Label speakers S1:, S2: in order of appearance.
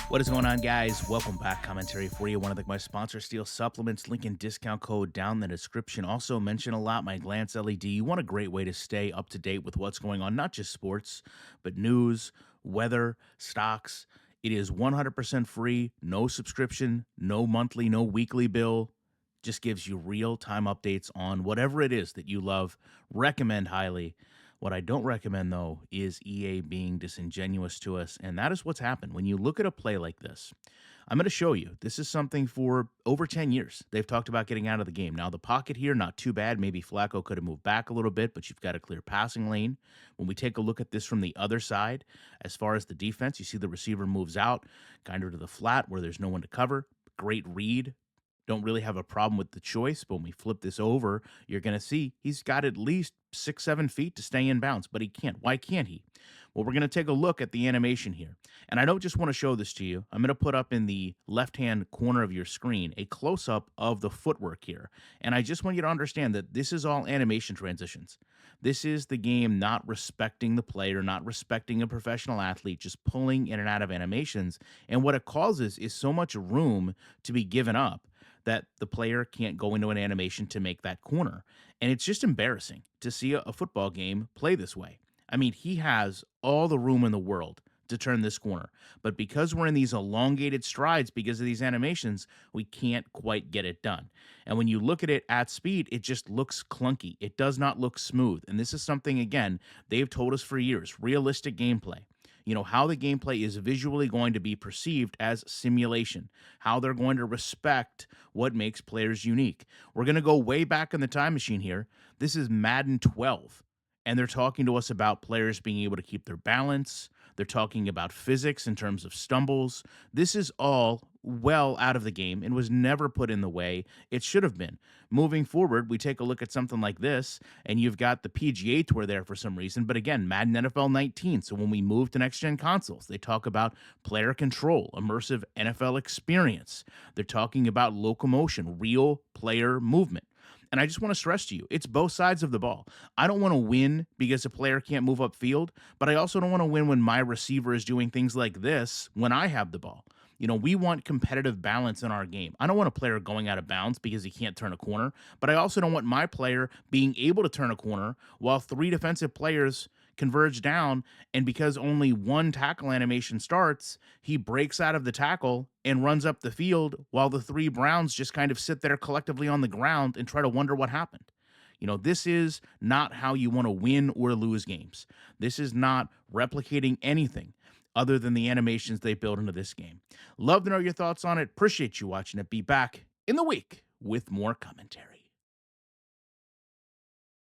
S1: What is going on, guys? Welcome back. Commentary for you. Want to thank my sponsor, Steel Supplements. Link and discount code down in the description. Also, mention a lot my Glance LED. You want a great way to stay up to date with what's going on, not just sports, but news, weather, stocks. It is 100% free, no subscription, no monthly, no weekly bill. Just gives you real time updates on whatever it is that you love. Recommend highly. What I don't recommend, though, is EA being disingenuous to us. And that is what's happened. When you look at a play like this, I'm going to show you. This is something for over 10 years. They've talked about getting out of the game. Now, the pocket here, not too bad. Maybe Flacco could have moved back a little bit, but you've got a clear passing lane. When we take a look at this from the other side, as far as the defense, you see the receiver moves out, kind of to the flat where there's no one to cover. Great read. Don't really have a problem with the choice, but when we flip this over, you're going to see he's got at least 6, 7 feet to stay in bounds, but he can't. Why can't he? Well, we're going to take a look at the animation here. And I don't just want to show this to you. I'm going to put up in the left-hand corner of your screen a close-up of the footwork here. And I just want you to understand that this is all animation transitions. This is the game not respecting the player, not respecting a professional athlete, just pulling in and out of animations. And what it causes is so much room to be given up that the player can't go into an animation to make that corner. And it's just embarrassing to see a football game play this way. I mean, he has all the room in the world to turn this corner. But because we're in these elongated strides because of these animations, we can't quite get it done. And when you look at it at speed, it just looks clunky. It does not look smooth. And this is something, again, they've told us for years, realistic gameplay. You know, how the gameplay is visually going to be perceived as simulation, how they're going to respect what makes players unique. We're going to go way back in the time machine here. This is Madden 12, and they're talking to us about players being able to keep their balance. They're talking about physics in terms of stumbles. This is all well out of the game and was never put in the way it should have been. Moving forward, we take a look at something like this, and you've got the PGA Tour there for some reason. But again, Madden NFL 19. So when we move to next gen consoles, they talk about player control, immersive NFL experience. They're talking about locomotion, real player movement. And I just want to stress to you, it's both sides of the ball. I don't want to win because a player can't move upfield, but I also don't want to win when my receiver is doing things like this when I have the ball. You know, we want competitive balance in our game. I don't want a player going out of bounds because he can't turn a corner, but I also don't want my player being able to turn a corner while three defensive players converge down. And because only one tackle animation starts, he breaks out of the tackle and runs up the field while the three Browns just kind of sit there collectively on the ground and try to wonder what happened. You know, this is not how you want to win or lose games. This is not replicating anything other than the animations they built into this game. Love to know your thoughts on it. Appreciate you watching it. Be back in the week with more commentary.